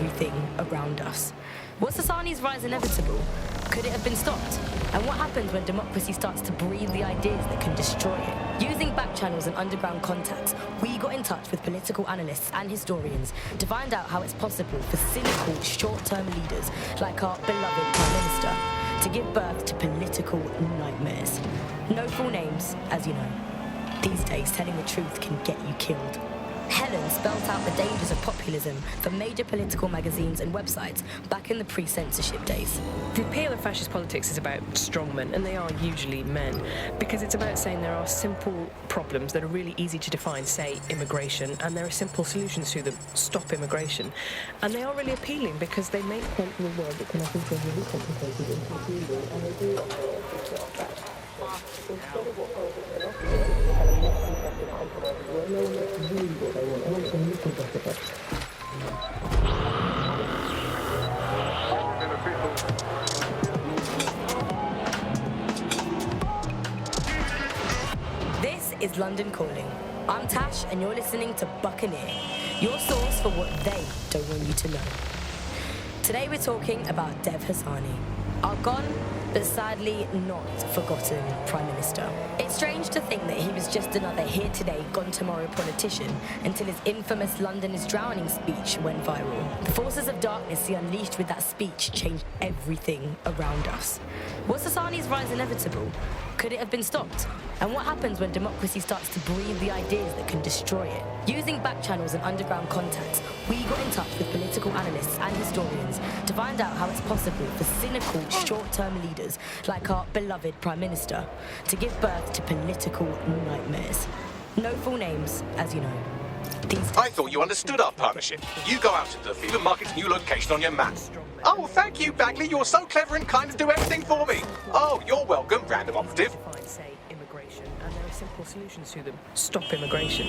everything around us. Was Hassani's rise inevitable? Could it have been stopped? And what happens when democracy starts to breed the ideas that can destroy it? Using back channels and underground contacts, we got in touch with political analysts and historians to find out how it's possible for cynical, short-term leaders like our beloved Prime Minister to give birth to political nightmares. No full names, as you know. These days, telling the truth can get you killed. Helen spelt out the dangers of populism for major political magazines and websites back in the pre-censorship days. The appeal of fascist politics is about strongmen, and they are usually men, because it's about saying there are simple problems that are really easy to define, say immigration, and there are simple solutions to them, stop immigration. And they are really appealing because they make sense of a world that can often feel really complicated and confusing, and they do instead of what This is London Calling. I'm Tash, and you're listening to Buccaneer, your source for what they don't want you to know. Today we're talking about Dev Hassani, our gone, but sadly not forgotten Prime Minister. It's strange to think that he was just another here today, gone tomorrow politician until his infamous London is drowning speech went viral. The forces of darkness he unleashed with that speech changed everything around us. Was Hassani's rise inevitable? Could it have been stopped? And what happens when democracy starts to breed the ideas that can destroy it? Using back channels and underground contacts, we got in touch with political analysts and historians to find out how it's possible for cynical, short-term leaders like our beloved Prime Minister to give birth to political nightmares. No full names, as you know. I thought you understood our partnership. You go out into the field and mark its new location on your map. Oh, thank you, Bagley. You're so clever and kind to do everything for me. Oh, you're welcome, random operative. And there are simple solutions to them. Stop immigration.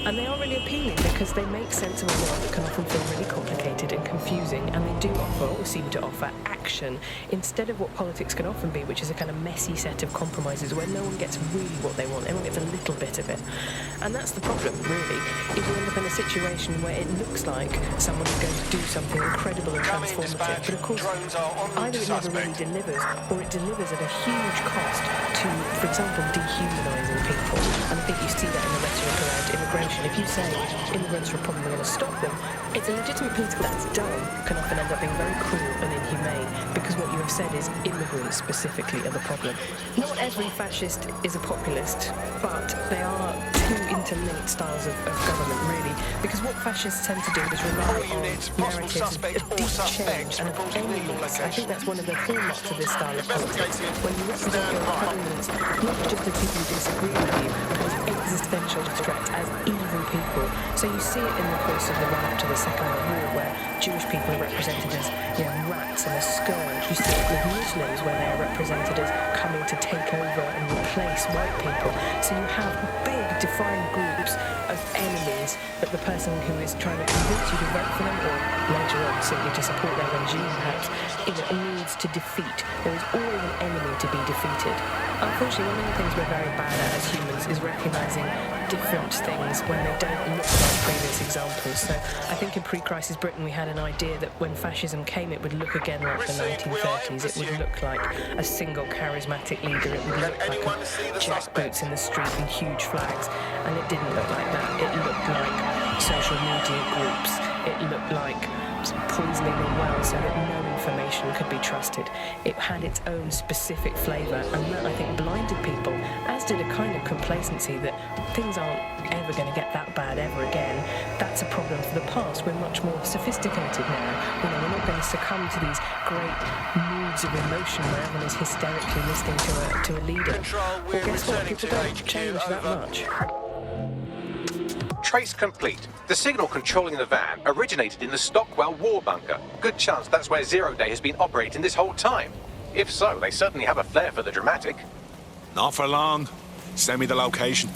And they are really appealing because they make sense of a world that can often feel really complicated and confusing, and they do offer, or seem to offer, action instead of what politics can often be, which is a kind of messy set of compromises where no one gets really what they want, everyone gets a little bit of it. And that's the problem, really, is you end up in a situation where it looks like someone is going to do something incredible and transformative, but of course, either it never really delivers, or it delivers at a huge cost to, for example, dehumanising people. And I think you see that in the rhetoric around immigration. If you say immigrants are a problem, we're going to stop them, it's a legitimate political that's done can often end up being very cruel and inhumane, because what you have said is immigrants specifically are the problem. Not every fascist is a populist, but they are two interlinked styles of government, really, because what fascists tend to do is rely on narratives of deep change and of enemies. I think that's one of the hallmarks of this style of politics, when you represent your opponents not just as people who disagree with you, but as existential threats, as evil people. So you see it in the course of the run-up to the Second World War, where Jewish people are represented as rats and a scourge. You see it with Muslims, where they are represented as coming to take over and replace white people. So you have big, defined groups of enemies that the person who is trying to convince you to vote for them, or later on simply to support their regime perhaps, needs to defeat. There is always an enemy to be defeated. Unfortunately, one of the things we're very bad at as humans is recognising different things when they don't look like previous examples. So I think in pre-crisis Britain we had an idea that when fascism came it would look again like the 1930s. It would look like a single charismatic leader. It would look like a jackboots in the street and huge flags. And it didn't look like that. It looked like social media groups. It looked like poisoning the well so that no information could be trusted. It had its own specific flavour, and that, I think, blinded people, as did a kind of complacency that things aren't ever going to get that bad ever again. That's a problem for the past. We're much more sophisticated now. We're not going to succumb to these great moods of emotion where everyone is hysterically listening to a leader. Well, guess what? People don't change that much. Trace complete. The signal controlling the van originated in the Stockwell war bunker. Good chance that's where Zero Day has been operating this whole time. If so, they certainly have a flair for the dramatic. Not for long. Send me the location.